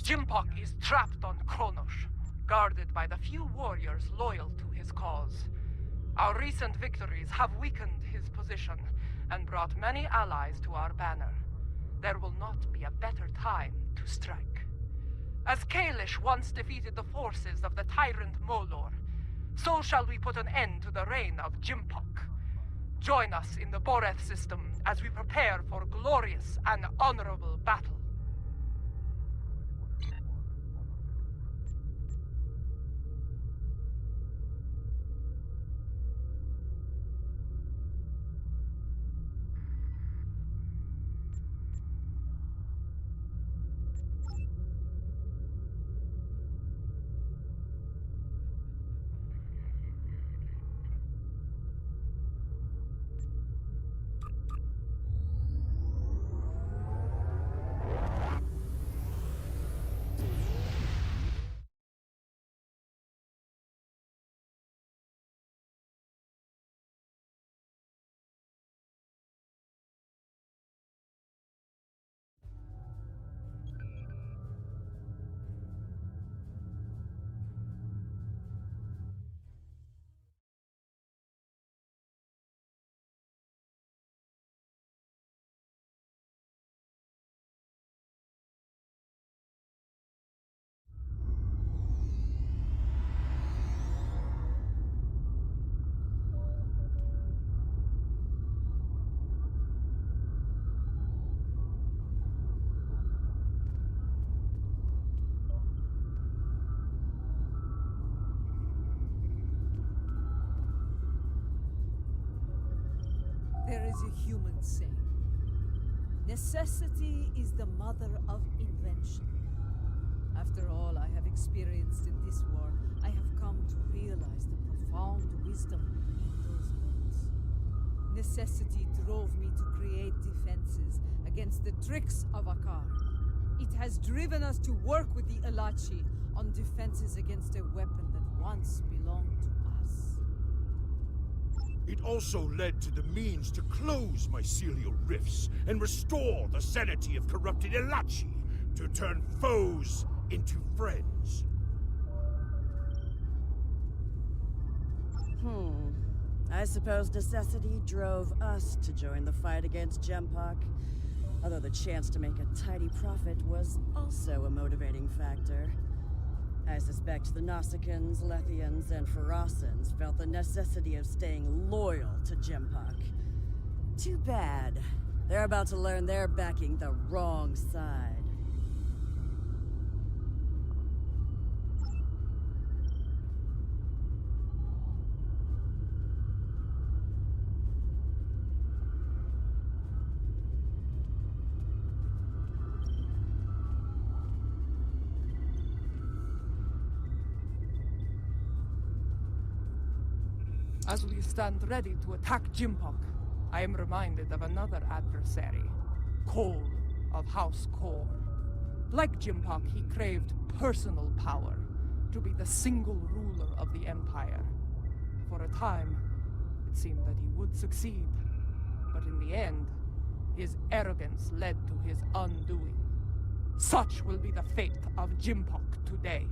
Jimpok is trapped on Kronos, guarded by the few warriors loyal to his cause. Our recent victories have weakened his position and brought many allies to our banner. There will not be a better time to strike. As Kalish once defeated the forces of the tyrant Molor, so shall we put an end to the reign of Jimpok. Join us in the Boreth system as we prepare for glorious and honorable battle. There is a human saying, necessity is the mother of invention. After all I have experienced in this war, I have come to realize the profound wisdom in those words. Necessity drove me to create defenses against the tricks of Akar. It has driven us to work with the Elachi on defenses against a weapon that once belonged to us. It also led to the means to close mycelial rifts and restore the sanity of corrupted Elachi to turn foes into friends. I suppose necessity drove us to join the fight against Jempok. Although the chance to make a tidy profit was also a motivating factor. I suspect the Nausicaans, Lethians, and Ferocans felt the necessity of staying loyal to Jempok. Too bad. They're about to learn they're backing the wrong side. As we stand ready to attack Jimpok, I am reminded of another adversary, Cole of House Kor. Like Jimpok, he craved personal power, to be the single ruler of the Empire. For a time, it seemed that he would succeed, but in the end, his arrogance led to his undoing. Such will be the fate of Jimpok today.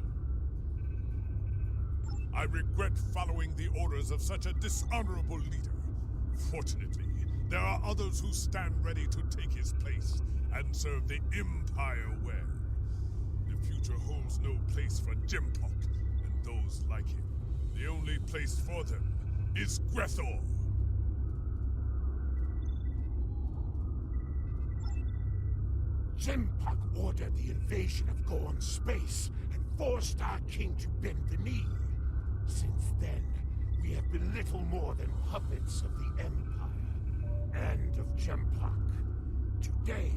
I regret following the orders of such a dishonorable leader. Fortunately, there are others who stand ready to take his place and serve the Empire well. The future holds no place for Jimpok and those like him. The only place for them is Grethor. Jimpok ordered the invasion of Gorn space and forced our king to bend the knee. Since then, we have been little more than puppets of the Empire and of Jempok. Today,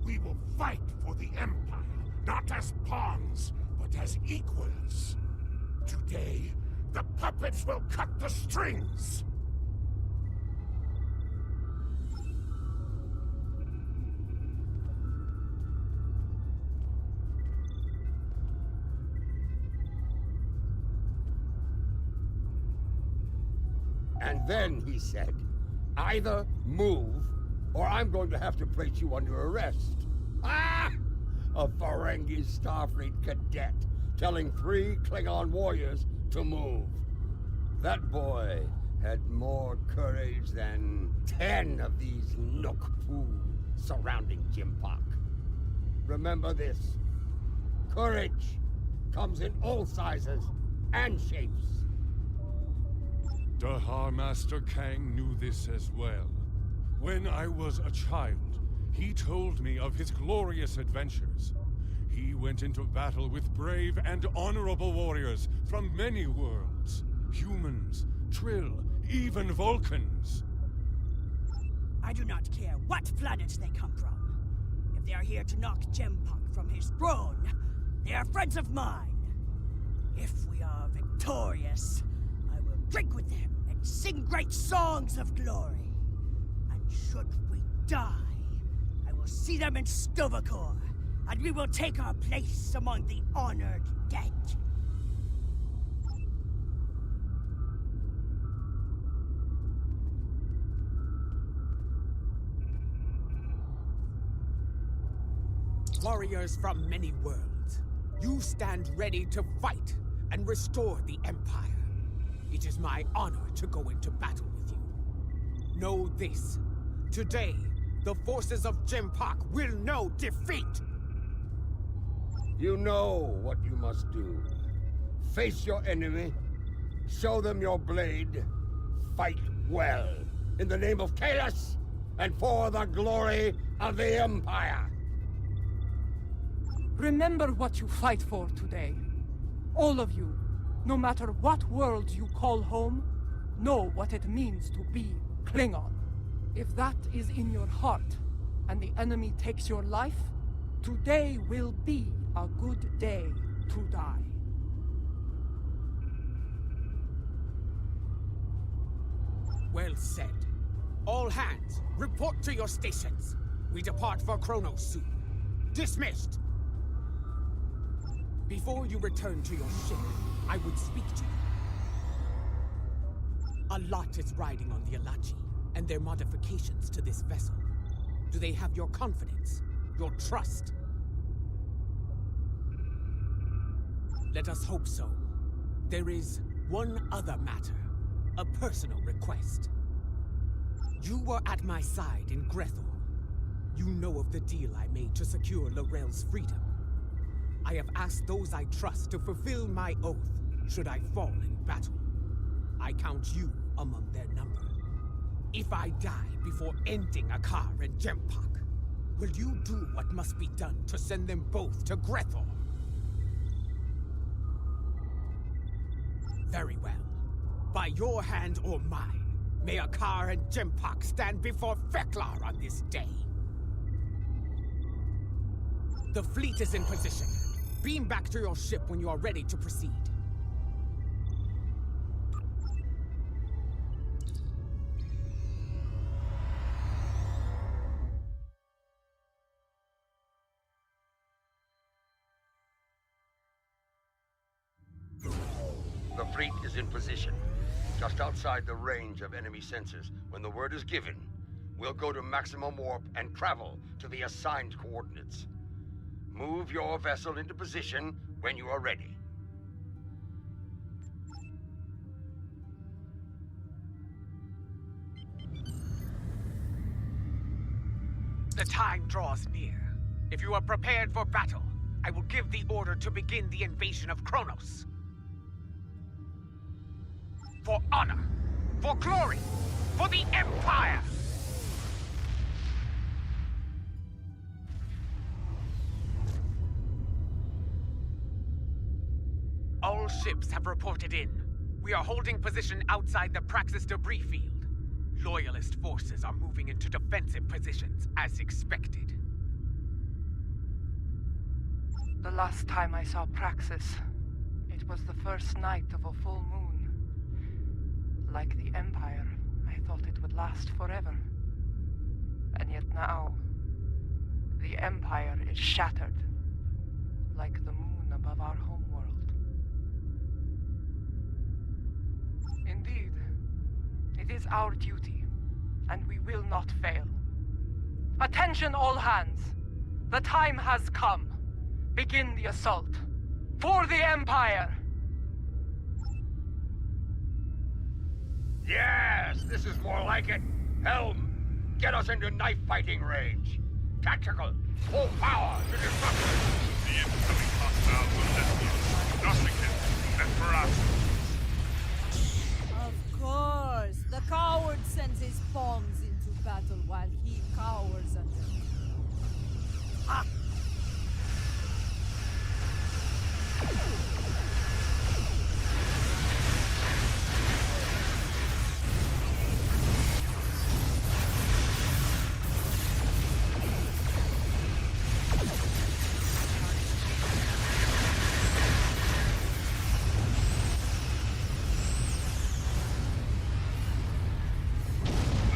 we will fight for the Empire, not as pawns, but as equals. Today, the puppets will cut the strings! And then he said, either move, or I'm going to have to place you under arrest. Ah! a Ferengi Starfleet cadet telling 3 Klingon warriors to move. That boy had more courage than 10 of these Nook-Poo surrounding Jimpak. Remember this. Courage comes in all sizes and shapes. Dahar Master Kang knew this as well. When I was a child, he told me of his glorious adventures. He went into battle with brave and honorable warriors from many worlds. Humans, Trill, even Vulcans. I do not care what planets they come from. If they are here to knock Jempak from his throne, they are friends of mine. If we are victorious, I will drink with them and sing great songs of glory. And should we die, I will see them in Stovacor, and we will take our place among the honored dead. Warriors from many worlds, you stand ready to fight and restore the Empire. It is my honor to go into battle with you. Know this. Today, the forces of Jempak will know defeat! You know what you must do. Face your enemy, show them your blade, fight well, in the name of Kalis, and for the glory of the Empire! Remember what you fight for today. All of you, no matter what world you call home, know what it means to be Klingon. If that is in your heart, and the enemy takes your life, today will be a good day to die. Well said. All hands, report to your stations. We depart for Kronos soon. Dismissed! Before you return to your ship, I would speak to you. A lot is riding on the Alachi, and their modifications to this vessel. Do they have your confidence, your trust? Let us hope so. There is one other matter, a personal request. You were at my side in Grethor. You know of the deal I made to secure Lorel's freedom. I have asked those I trust to fulfill my oath should I fall in battle. I count you among their number. If I die before ending Akar and Jempak, will you do what must be done to send them both to Grethor? Very well. By your hand or mine, may Akar and Jempak stand before Feklar on this day. The fleet is in position. Beam back to your ship when you are ready to proceed. The fleet is in position, just outside the range of enemy sensors. When the word is given, we'll go to maximum warp and travel to the assigned coordinates. Move your vessel into position when you are ready. The time draws near. If you are prepared for battle, I will give the order to begin the invasion of Kronos. For honor, for glory, for the Empire! All ships have reported in. We are holding position outside the Praxis debris field. Loyalist forces are moving into defensive positions, as expected. The last time I saw Praxis, it was the first night of a full moon. Like the Empire, I thought it would last forever. And yet now, the Empire is shattered, like the moon above our homeworld. Indeed, it is our duty, and we will not fail. Attention all hands! The time has come! Begin the assault. For the Empire! Yes, this is more like it. Helm, get us into knife-fighting range. Tactical, full power to destruction. The incoming hostiles are Nemesis, Nothington, and perhaps... Of course! The coward sends his pawns into battle while he cowers under. Ah!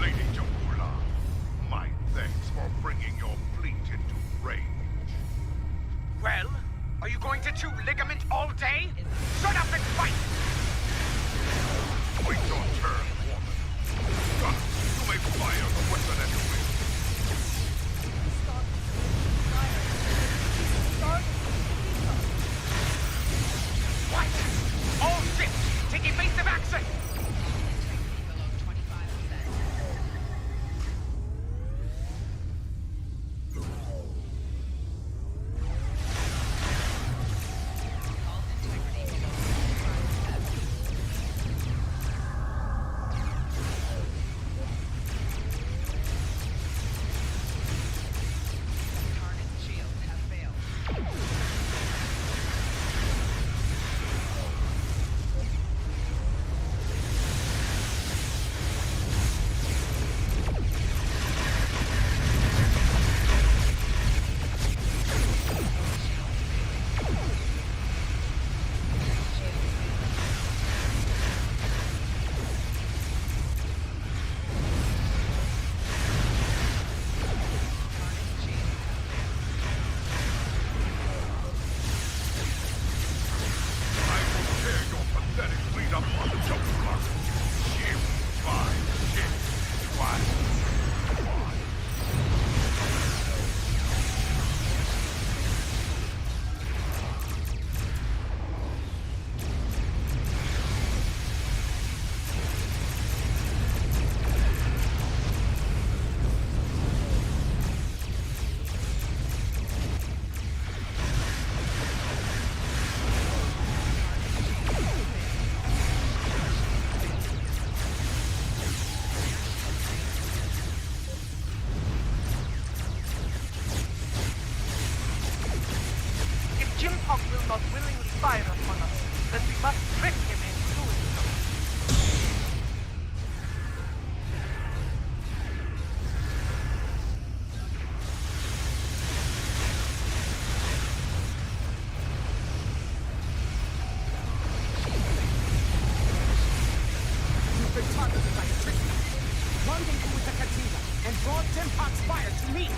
Lady Jamula, my thanks for bringing your fleet into range. Well, are you going to chew ligament all day? Shut up and fight! Wait your turn, woman. You may fire the weapon at your will. What? All ships, take evasive action! will not willingly fire upon us, then we must trick him into doing so. You've been targeted by the trickster. Rendezvous with the Katina and draw Genpok's fire to me.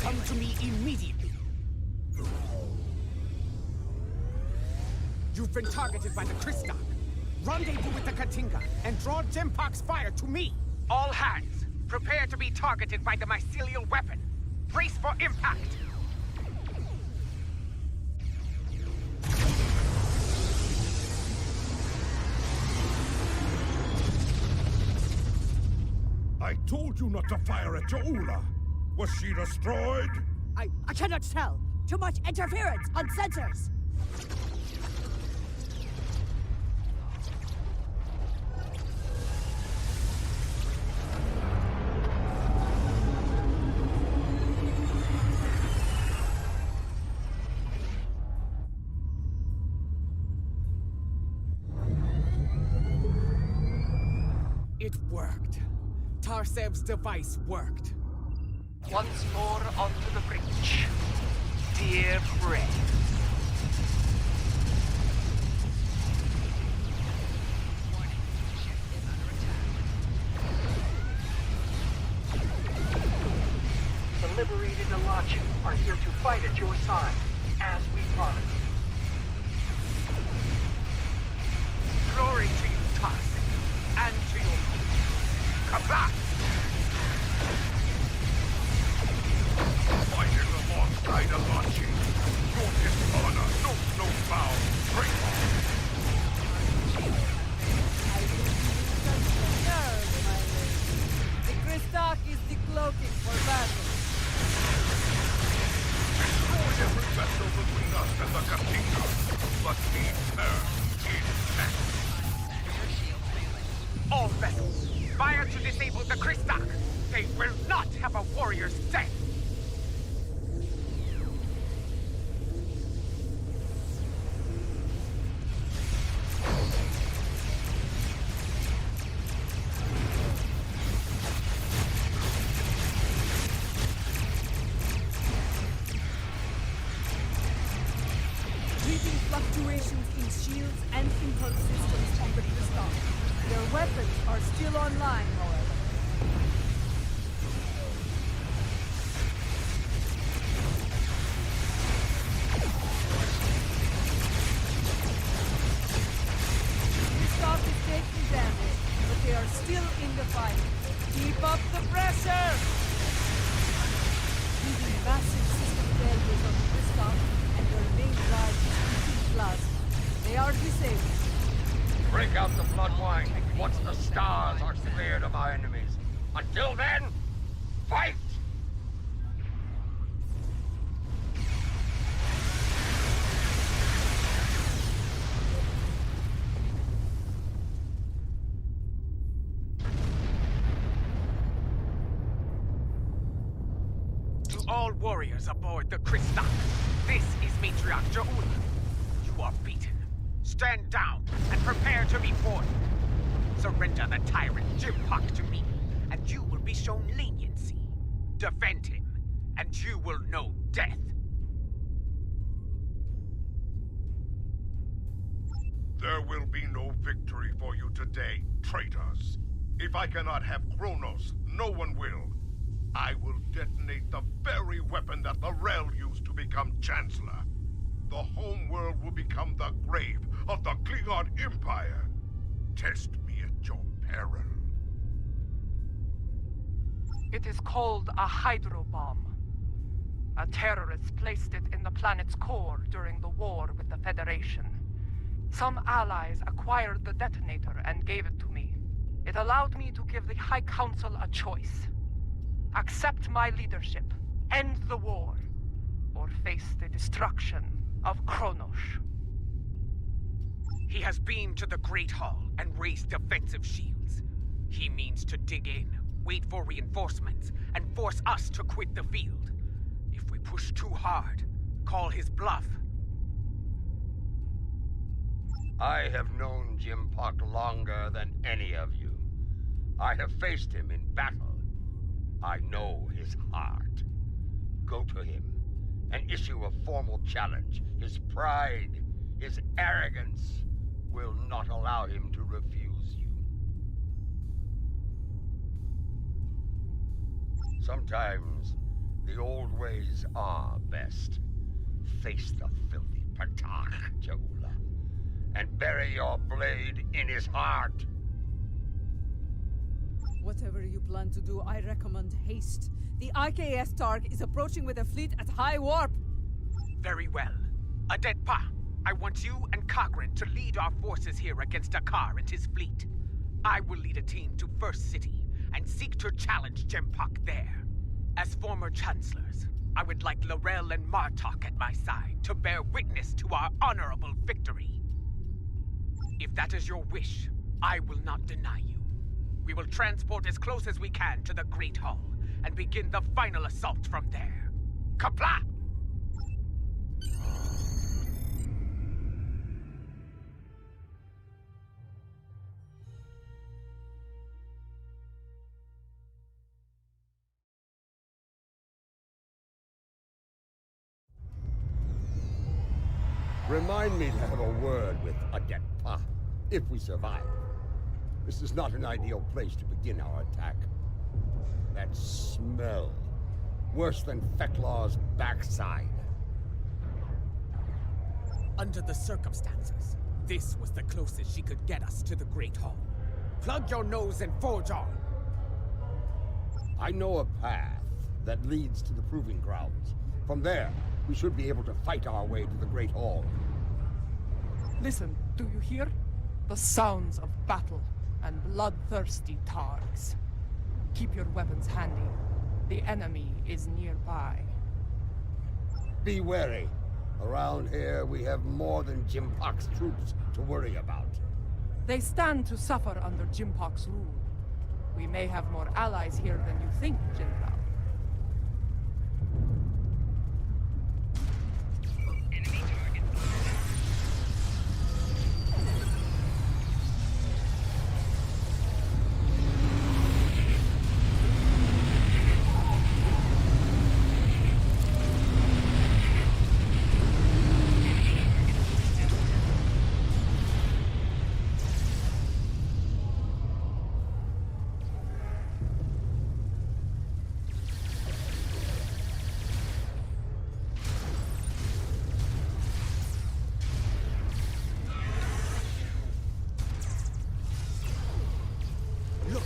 Come to me immediately. You've been targeted by the Kristak. Rendezvous with the Katinga and draw Genpok's fire to me. All hands, prepare to be targeted by the mycelial weapon. Brace for impact. I told you not to fire at Jaula. Was she destroyed? I cannot tell. Too much interference on sensors. It worked. Tarsev's device worked. Once more onto the breach. Dear friend. The liberated Alachi are here to fight at your side, as we promised. Glory to you, Tarsin, and to your Kabla! Fighting alongside Alachi. Your dishonor knows no bounds, traitor. I will give you such nerve, my lady. The Cristak is the cloaking for battle. Destroy every vessel between us and the Katinga, but leave her intact. All vessels, fire to disable the Kristak! They will not have a warrior's death! Reading fluctuations in shields and impulse systems on the Cristak. Their weapons are still online, however. Cristak is taking damage, but they are still in the fight. Keep up the pressure! Reading massive system failures on the Cristak, and their main drive is heating plasma. They are disabled. Break out the blood wine once the stars are cleared of our enemies. Until then, fight! To all warriors aboard the Kristak, this is Matriarch Ja'ula. You are beaten. Stand down and prepare to be born. Surrender the tyrant Jimpak to me, and you will be shown leniency. Defend him, and you will know death. There will be no victory for you today, traitors. If I cannot have Kronos, no one will. I will detonate the very weapon that Lorel used to become Chancellor. The homeworld will become the grave of the Klingon Empire. Test me at your peril. It is called a hydrobomb. A terrorist placed it in the planet's core during the war with the Federation. Some allies acquired the detonator and gave it to me. It allowed me to give the High Council a choice. Accept my leadership, end the war, or face the destruction of Kronos. He has beamed to the Great Hall and raised defensive shields. He means to dig in, wait for reinforcements, and force us to quit the field. If we push too hard, call his bluff. I have known Jimpak longer than any of you. I have faced him in battle. I know his heart. Go to him and issue a formal challenge. His pride, his arrogance will not allow him to refuse you. Sometimes the old ways are best. Face the filthy Patak, Ja'ula, and bury your blade in his heart. Whatever you plan to do, I recommend haste. The IKS Targ is approaching with a fleet at high warp. Very well. Adetpa, I want you and Cochrane to lead our forces here against Akar and his fleet. I will lead a team to First City and seek to challenge Jimpak there. As former chancellors, I would like Lorel and Martok at my side to bear witness to our honorable victory. If that is your wish, I will not deny you. We will transport as close as we can to the Great Hall and begin the final assault from there. Kapla! Remind me to have a word with Adepta, if we survive. This is not an ideal place to begin our attack. That smell. Worse than Feklaw's backside. Under the circumstances, this was the closest she could get us to the Great Hall. Plug your nose and forge on. I know a path that leads to the Proving Grounds. From there, we should be able to fight our way to the Great Hall. Listen, do you hear? The sounds of battle and bloodthirsty targs. Keep your weapons handy. The enemy is nearby. Be wary. Around here, we have more than Jimpok's troops to worry about. They stand to suffer under Jimpok's rule. We may have more allies here than you think, General. Enemy target. Look,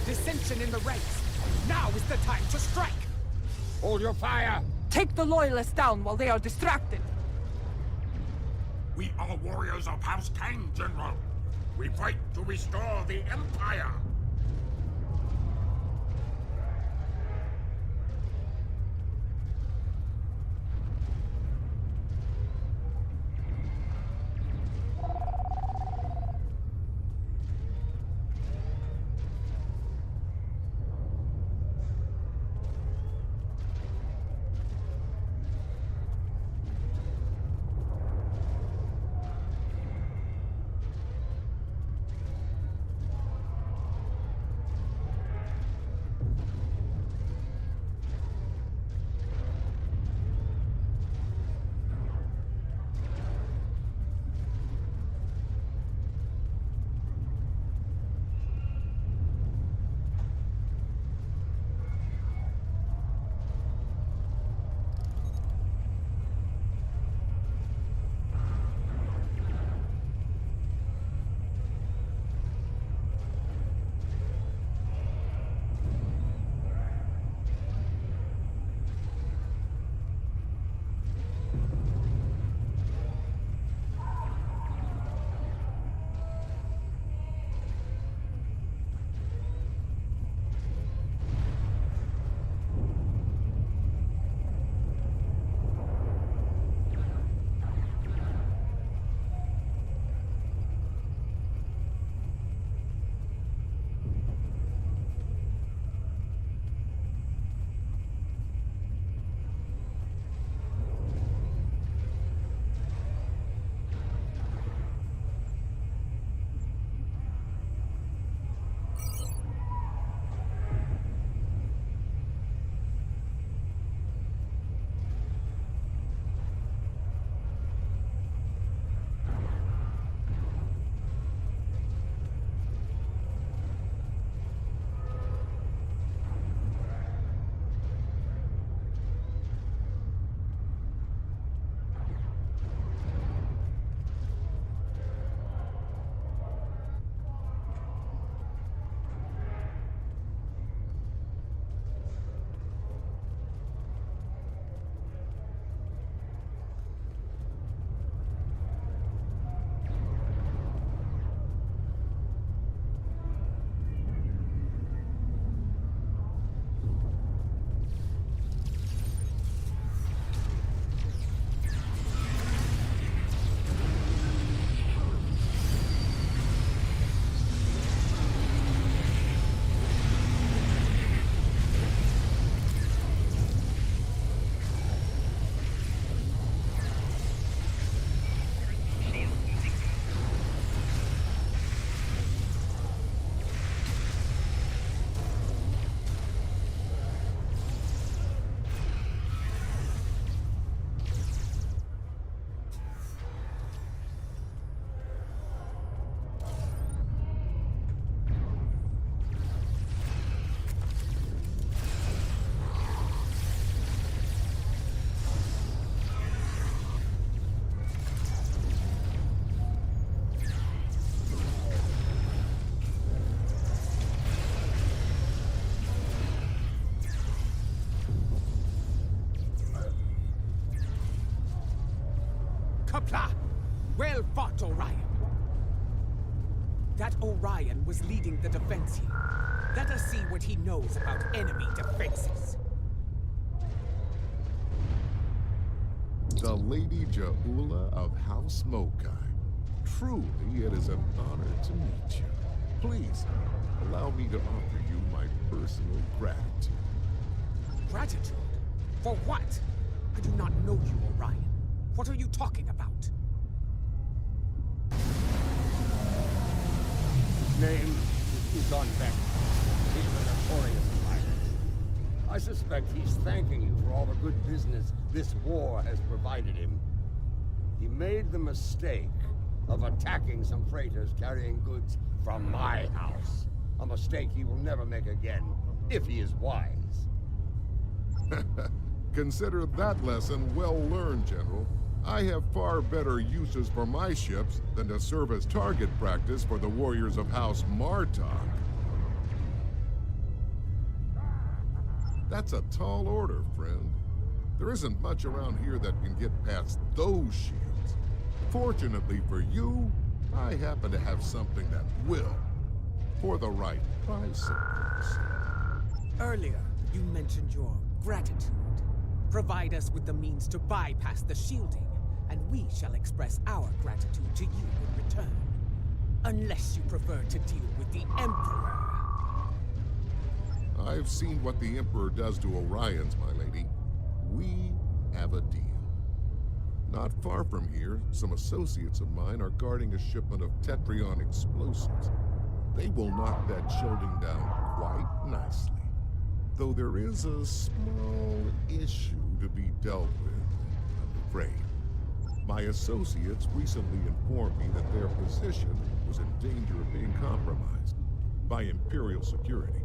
dissension in the ranks. Now is the time to strike. Hold your fire! Take the Loyalists down while they are distracted. We are warriors of House Kang, General. We fight to restore the Empire. Kapla! Well fought, Orion. That Orion was leading the defense here. Let us see what he knows about enemy defenses. The Lady Jaula of House Mokai. Truly, it is an honor to meet you. Please, allow me to offer you my personal gratitude. Gratitude? For what? I do not know you, Orion. What are you talking about? His name is Usan Beck. He's a notorious pirate. I suspect he's thanking you for all the good business this war has provided him. He made the mistake of attacking some freighters carrying goods from my house. A mistake he will never make again, if he is wise. Consider that lesson well learned, General. I have far better uses for my ships than to serve as target practice for the warriors of House Martok. That's a tall order, friend. There isn't much around here that can get past those shields. Fortunately for you, I happen to have something that will. For the right price, of course. Earlier, you mentioned your gratitude. Provide us with the means to bypass the shielding, and we shall express our gratitude to you in return. Unless you prefer to deal with the Emperor. I've seen what the Emperor does to Orions, my lady. We have a deal. Not far from here, some associates of mine are guarding a shipment of Tetrion explosives. They will knock that shielding down quite nicely. Though there is a small issue to be dealt with, I'm afraid. My associates recently informed me that their position was in danger of being compromised by Imperial security.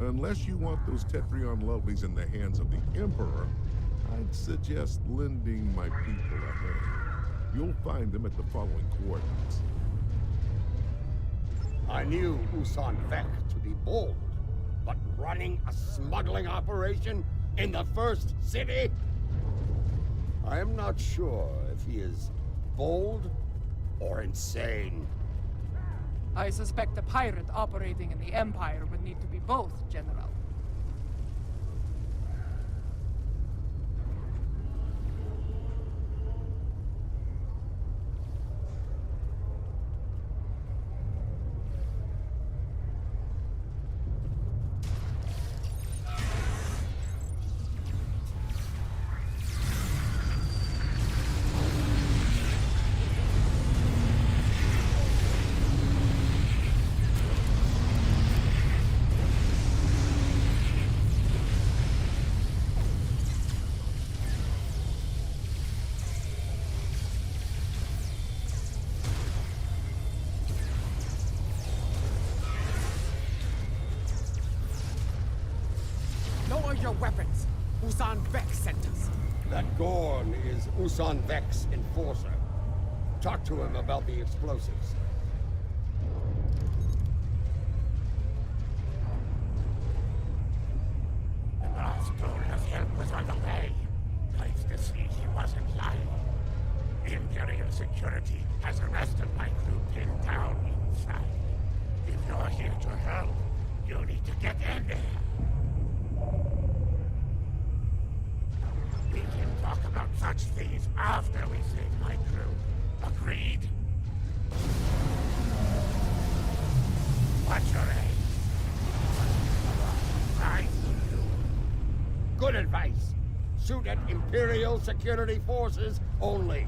Unless you want those Tetrion lovelies in the hands of the Emperor, I'd suggest lending my people a hand. You'll find them at the following coordinates. I knew Usan Vek to be bold, but running a smuggling operation in the first city? I am not sure if he is bold or insane. I suspect a pirate operating in the Empire would need to be both, General. Lower your weapons. Usan Vek sent us. That Gorn is Usan Vek's enforcer. Talk to him about the explosives. The last Gorn's help was on the way. Nice to see he wasn't lying. Imperial security has arrested my crew pinned down inside. If you're here to help, you need to get in there. We can talk about such things after we save my crew. Agreed? What's your aim? Right? Good advice. Shoot at Imperial security forces only.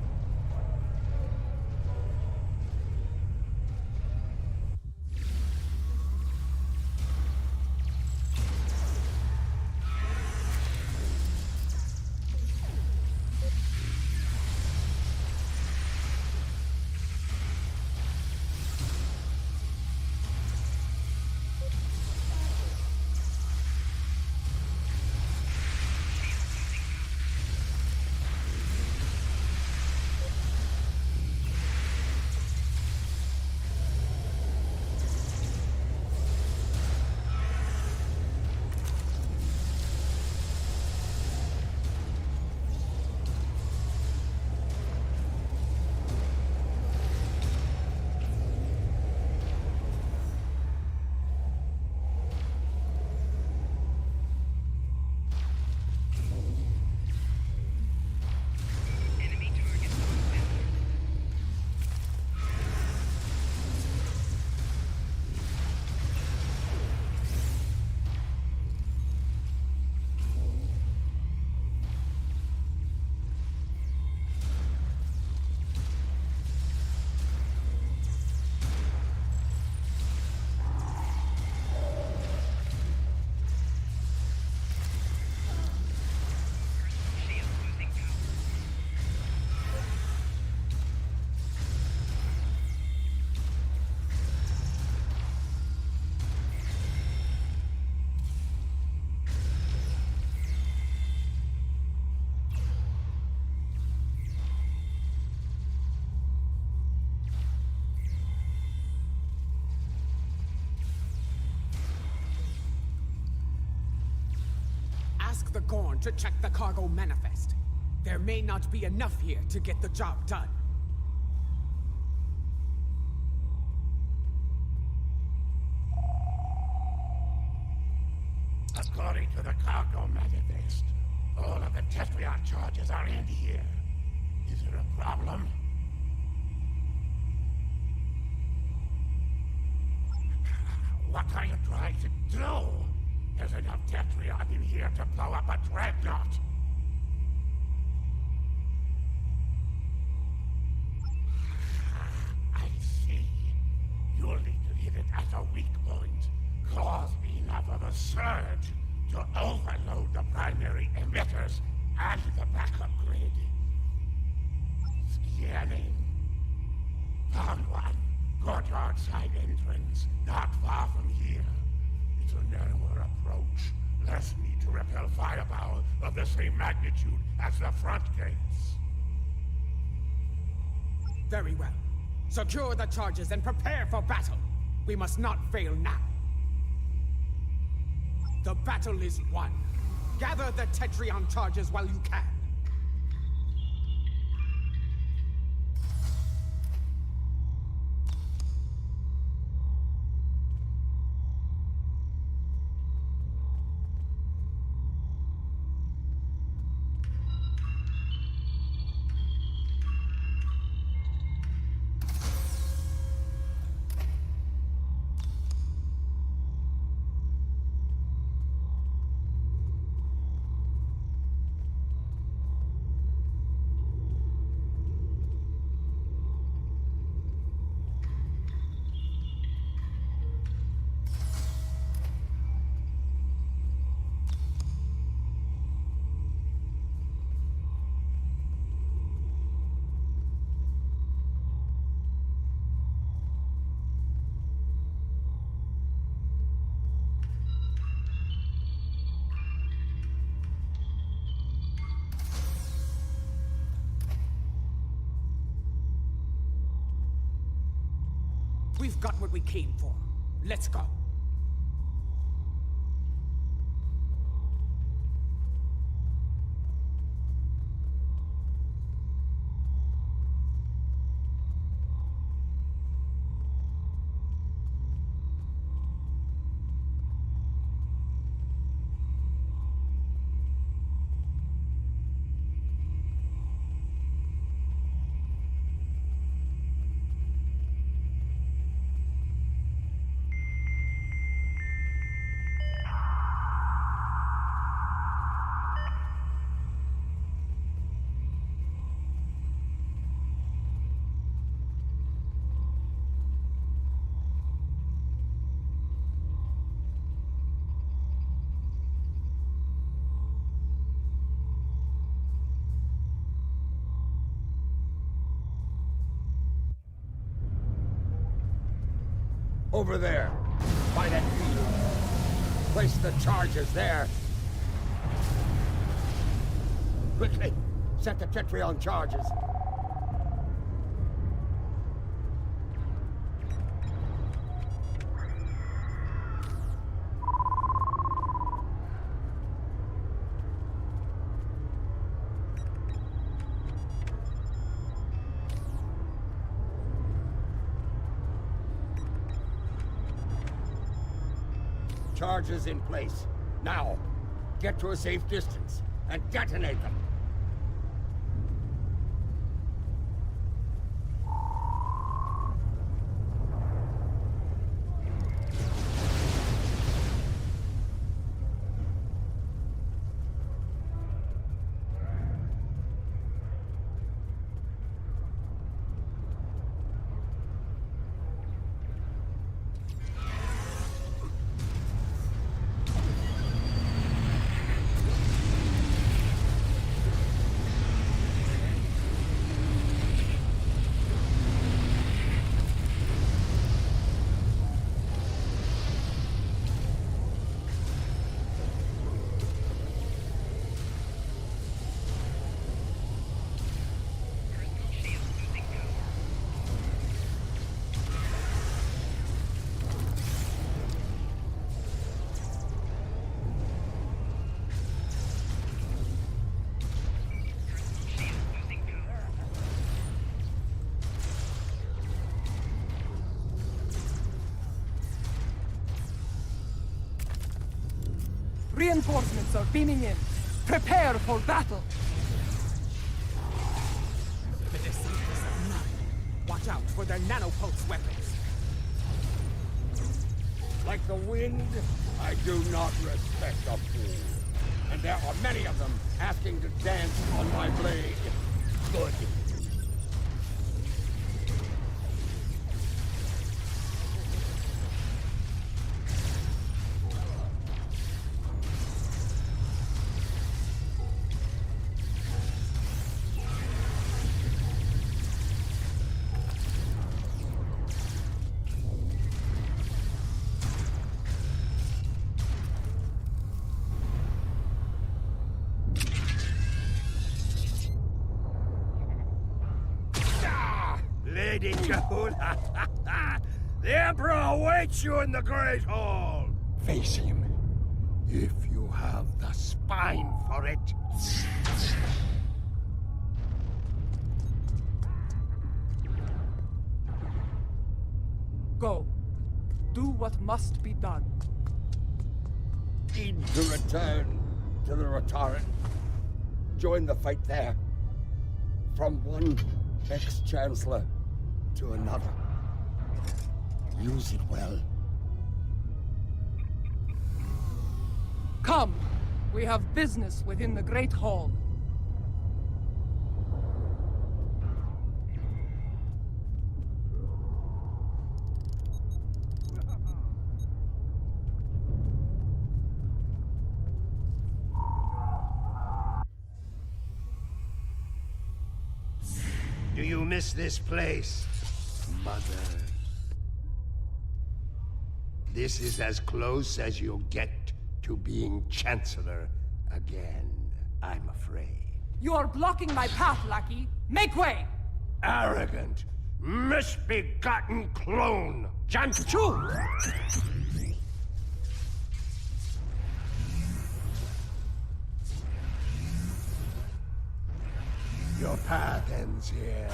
the Gorn to check the cargo manifest. There may not be enough here to get the job done. According to the cargo manifest, all of the Tetrion charges are in here. Is there a problem? What are you trying to do? There's enough Tetrion in here to blow up a dreadnought. I see. You'll need to hit it at a weak point. Cause enough of a surge to overload the primary emitters and the backup grid. Scanning. Found one. Courtyard side entrance, not far from here. It's a narrower approach. Less need to repel firepower of the same magnitude as the front gates. Very well. Secure the charges and prepare for battle. We must not fail now. The battle is won. Gather the Tetrion charges while you can. We've got what we came for. Let's go. Over there, by that field. Place the charges there. Quickly, set the Tetrion charges. Charges in place. Now, get to a safe distance and detonate them. Reinforcements are beaming in. Prepare for battle. The descendants of none. Watch out for their nanopulse weapons. Like the wind, I do not respect a fool. And there are many of them asking to dance on my blade. Good. Lady Kahuna, the Emperor awaits you in the Great Hall. Face him, if you have the spine for it. Go. Do what must be done. Need to return to the Rotaren. Join the fight there. From one ex-chancellor to another. Use it well. Come! We have business within the Great Hall. Do you miss this place, Mother? This is as close as you'll get to being Chancellor again, I'm afraid. You are blocking my path, lackey. Make way! Arrogant, misbegotten clone! Janchu! Your path ends here.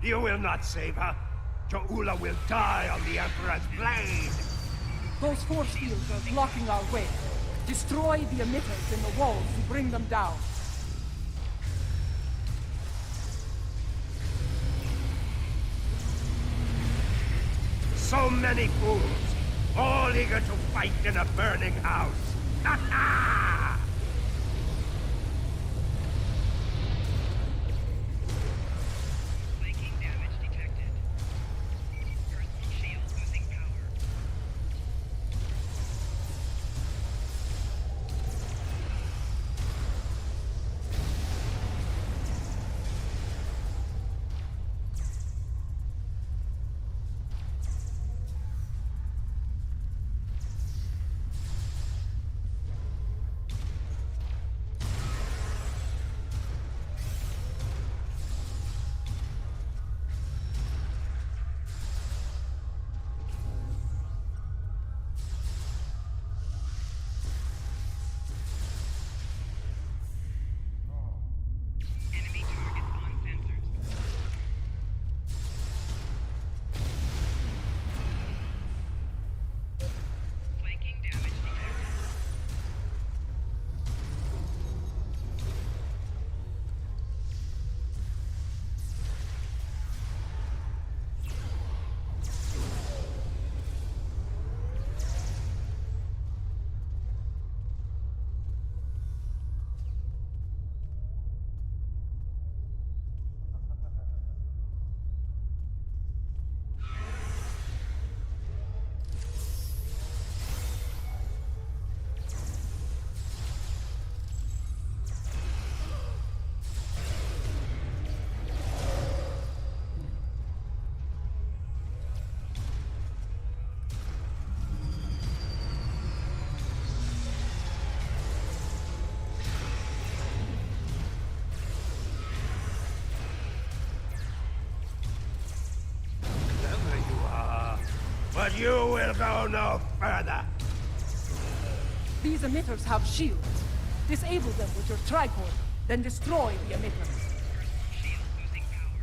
You will not save her. Jo'ula will die on the Emperor's blade. Those force fields are blocking our way. Destroy the emitters in the walls to bring them down. So many fools, all eager to fight in a burning house. Ha ha! Flanking damage detected. Personal shield losing power. Enemy targets on sensors. Flanking damage detected. Clever you are, but you will go no further. These emitters have shields. Disable them with your tricord, then destroy the emitters. Personal shield losing power.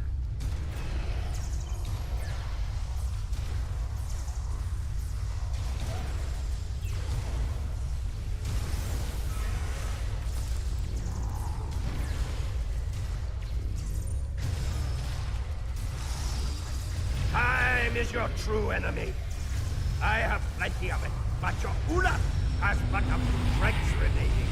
is your true enemy? I have plenty of it, but your Ula has but a few dregs remaining.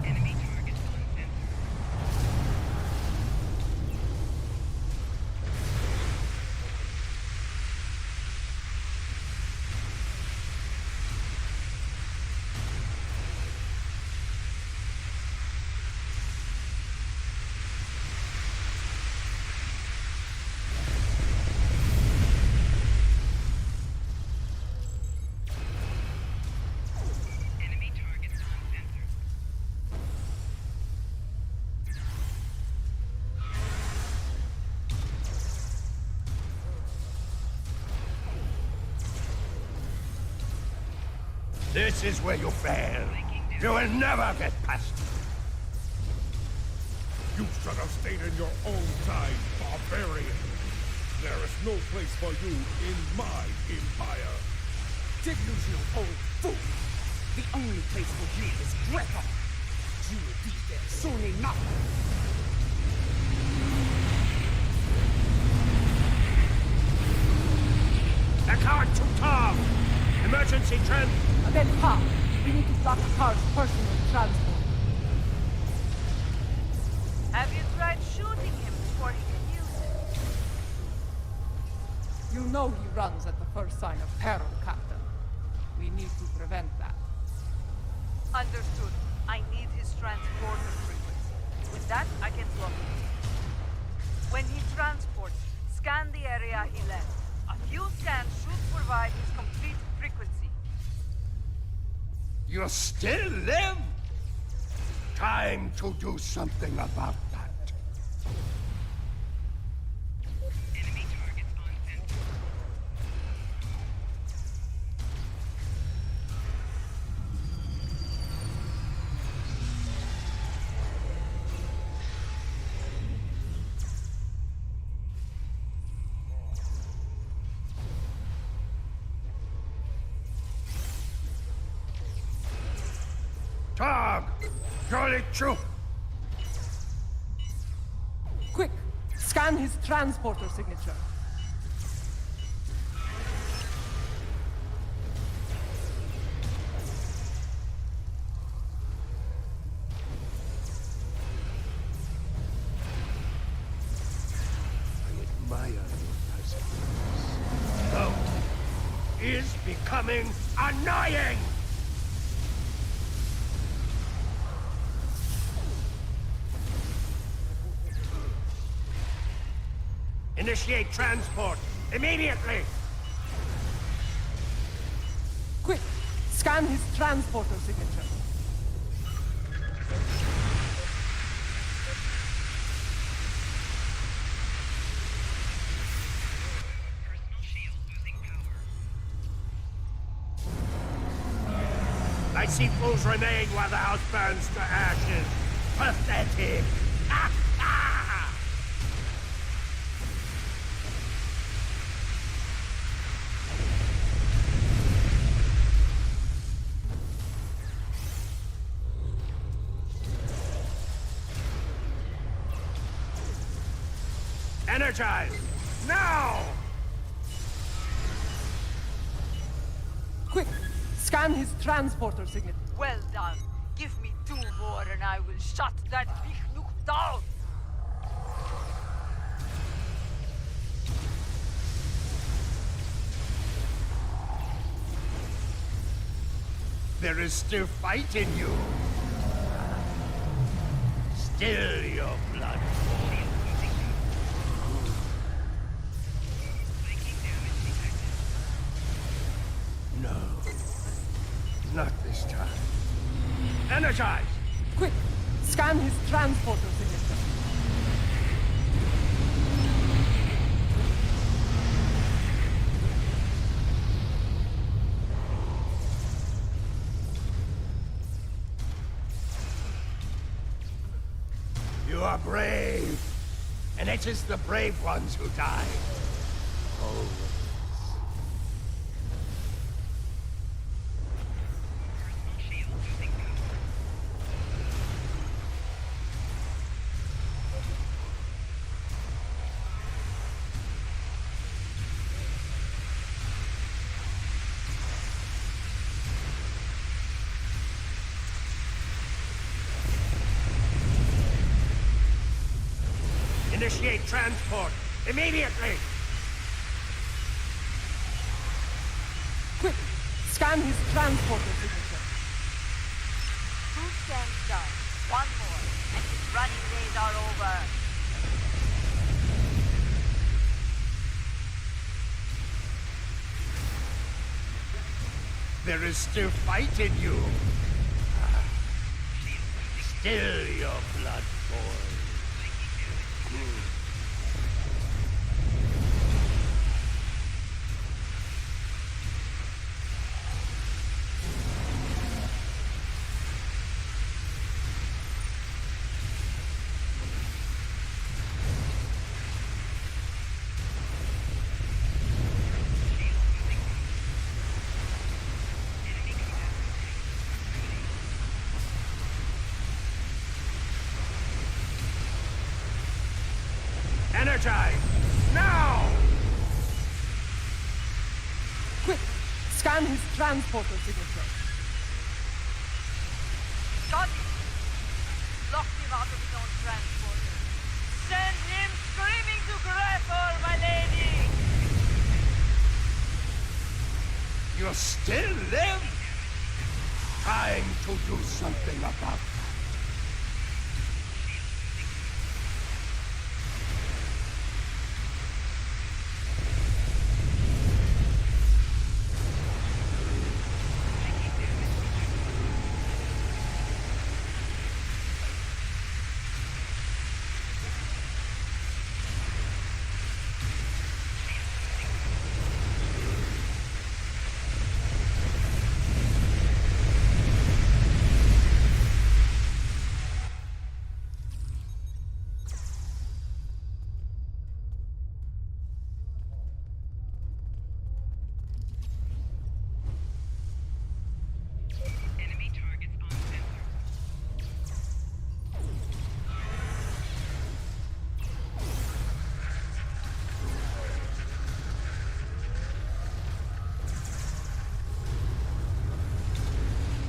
Enemy target on center. Enemy target on center. This is where you fail. You will never get past it. You should have stayed in your own time, barbarian. There is no place for you in my empire. Delusional old fool! The only place for you is Greco! You will be there soon enough! The car to Tom! Emergency trend! Then how? We need to block the car's personal transport. Have you tried shooting him before he can use it? You know he runs at the first sign of peril, Captain. We need to prevent that. Understood. I need his transporter frequency. With that, I can block him. When he transports, scan the area he left. A few scans should provide his complete frequency. You still live? Time to do something about that. Enemy targets on center. Dog! Jolly true! Quick! Scan his transporter signature. I admire your perseverance. Though, is becoming annoying! Initiate transport, immediately! Quick! Scan his transporter signature. Personal shield losing power. I see fools remain while the house burns to ashes. Pathetic! Ah, ah! Energize! Now! Quick! Scan his transporter signature. Well done. Give me 2 more and I will shut that Vichnuk down. There is still fight in you. Still your blood. No. Not this time. Energize! Quick! Scan his transporter signature. You are brave, and it is the brave ones who die. Always. Shield losing power. Initiate transport immediately. Quick! Scan his transporter signature. 2 scans done. 1 more, and his running days are over. There is still fight in you. Still your blood boils. Energize! Now! Quick! Scan his transporter signature. Got it. Lock him out of his own transporter. Send him screaming to Grethor, my lady! You still live? Trying to do something about that. Enemy targets on sensor.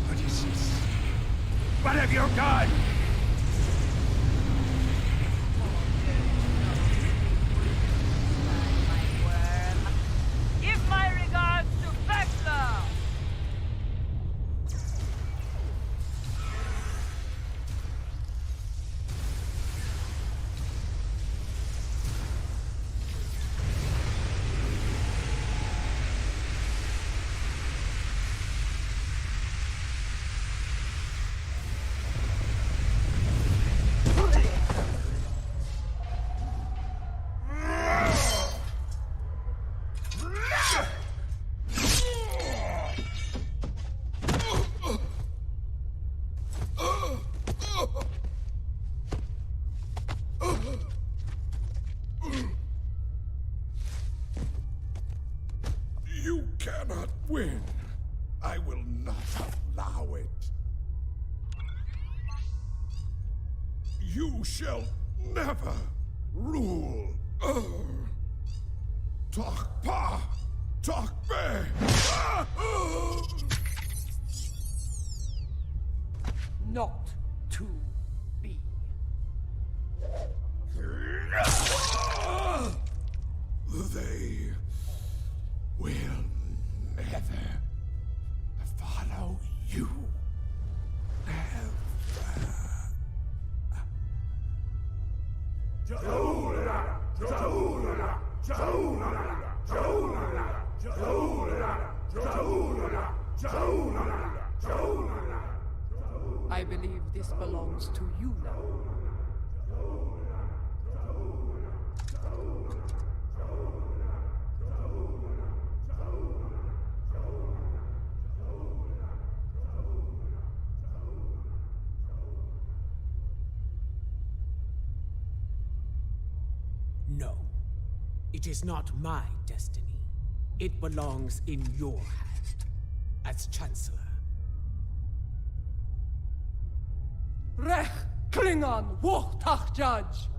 What is this? What have you done? My worm. Give my regards to Vexla! You cannot win. I will not allow it. You shall never rule Talk pa! Talk be! Not to be. They will never follow you. I believe this belongs to you now. No. It is not my destiny. It belongs in your hand, as Chancellor. Rech Klingon Wuchtach Judge!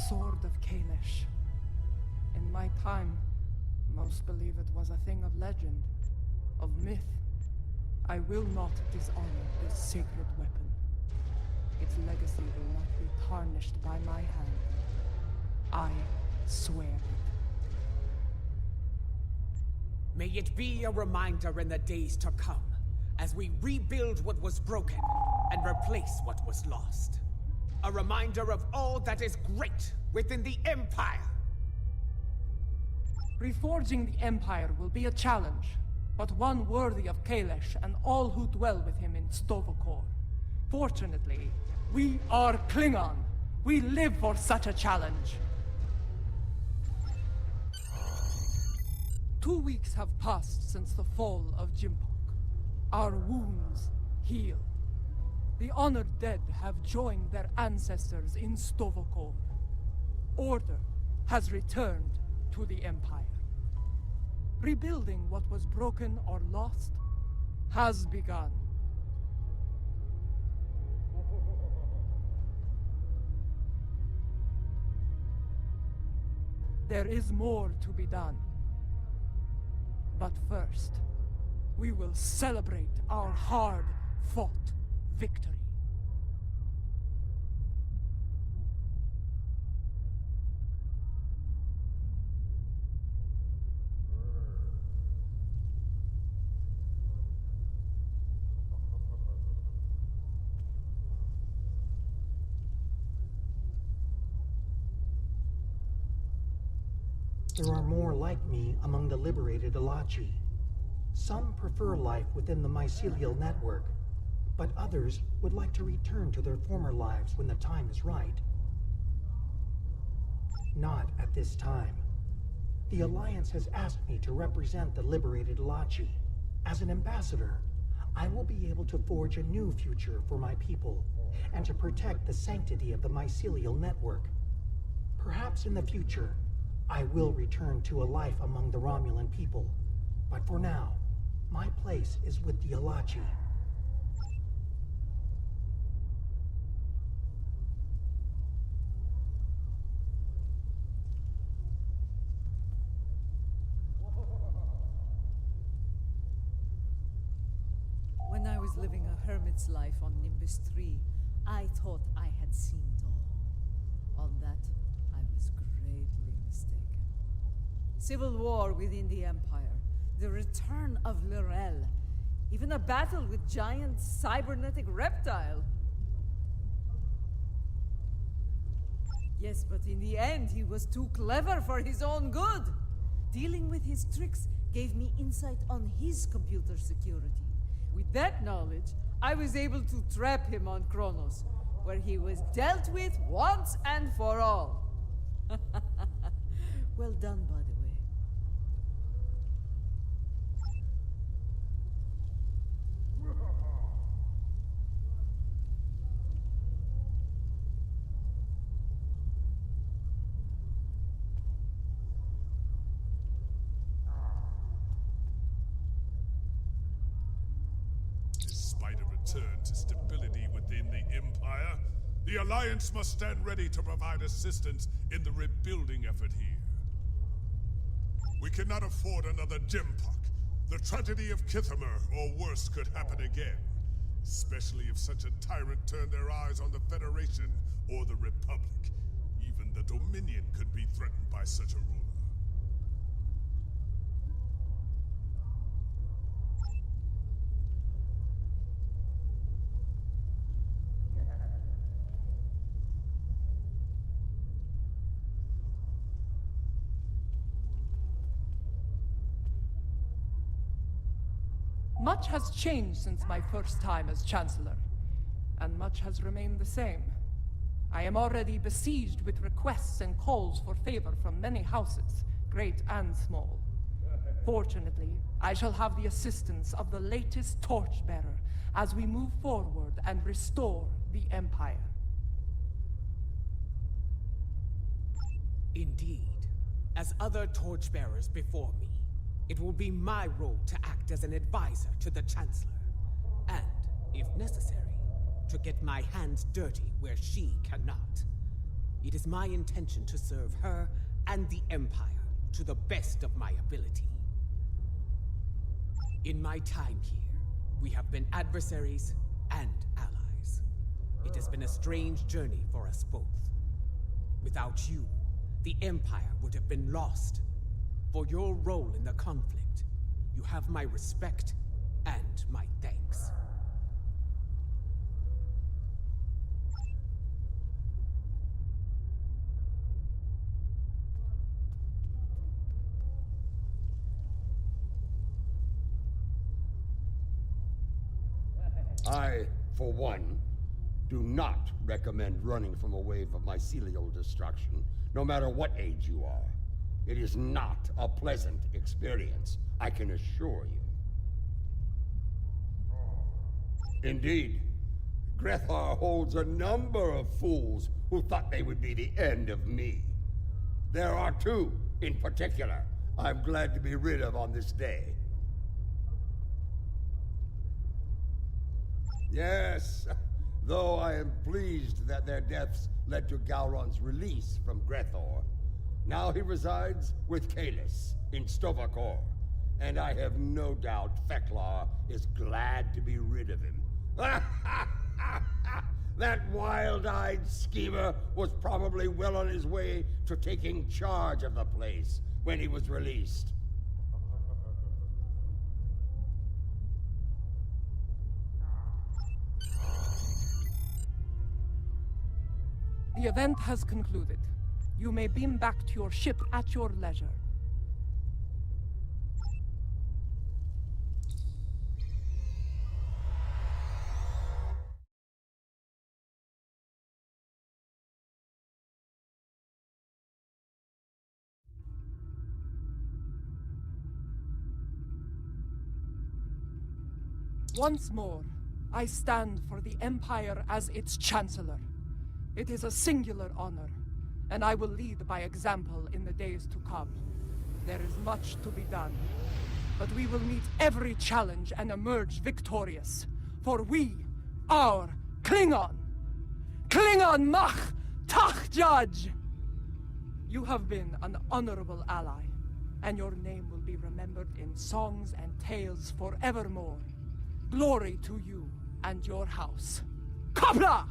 Sword of Kalish. In my time, most believe it was a thing of legend, of myth. I will not dishonor this sacred weapon. Its legacy will not be tarnished by my hand. I swear it. May it be a reminder in the days to come, as we rebuild what was broken and replace what was lost. A reminder of all that is great within the Empire. Reforging the Empire will be a challenge, but one worthy of Kalish and all who dwell with him in Stovokor. Fortunately, we are Klingon. We live for such a challenge. 2 weeks have passed since the fall of Jimpok. Our wounds heal. The honored dead have joined their ancestors in Stovokor. Order has returned to the Empire. Rebuilding what was broken or lost has begun. There is more to be done. But first, we will celebrate our hard-fought victory. There are more like me among the liberated Alachi. Some prefer life within the mycelial network, but others would like to return to their former lives when the time is right. Not at this time. The Alliance has asked me to represent the liberated Alachi. As an ambassador, I will be able to forge a new future for my people, and to protect the sanctity of the mycelial network. Perhaps in the future, I will return to a life among the Romulan people, but for now, my place is with the Alachi. When I was living a hermit's life on Nimbus 3, I thought I had seen it all. On that, I was greatly mistaken. Civil war within the Empire, the return of Lorel, even a battle with giant cybernetic reptile. Yes, but in the end, he was too clever for his own good. Dealing with his tricks gave me insight on his computer security. With that knowledge, I was able to trap him on Kronos, where he was dealt with once and for all. Well done, by the way. Despite a return to stability within the Empire, the Alliance must stand ready to provide assistance in the rebuilding effort here. We cannot afford another Gempok. The tragedy of Kithamer or worse could happen again, especially if such a tyrant turned their eyes on the Federation or the Republic. Even the Dominion could be threatened by such a ruler. Much has changed since my first time as Chancellor, and much has remained the same. I am already besieged with requests and calls for favor from many houses, great and small. Fortunately, I shall have the assistance of the latest torchbearer as we move forward and restore the Empire. Indeed. As other torchbearers before me, it will be my role to act as an advisor to the Chancellor. And, if necessary, to get my hands dirty where she cannot. It is my intention to serve her and the Empire to the best of my ability. In my time here, we have been adversaries and allies. It has been a strange journey for us both. Without you, the Empire would have been lost. For your role in the conflict, you have my respect and my thanks. I, for one, do not recommend running from a wave of mycelial destruction, no matter what age you are. It is not a pleasant experience, I can assure you. Indeed, Grethar holds a number of fools who thought they would be the end of me. There are two, in particular, I'm glad to be rid of on this day. Yes, though I am pleased that their deaths led to Gowron's release from Grethor. Now he resides with Kalis in Stovakor, and I have no doubt Feklar is glad to be rid of him. That wild-eyed schemer was probably well on his way to taking charge of the place when he was released. The event has concluded. You may beam back to your ship at your leisure. Once more, I stand for the Empire as its Chancellor. It is a singular honor, and I will lead by example in the days to come. There is much to be done, but we will meet every challenge and emerge victorious. For we are Klingon! Klingon Mach Tach Judge! You have been an honorable ally, and your name will be remembered in songs and tales forevermore. Glory to you and your house. Kopla!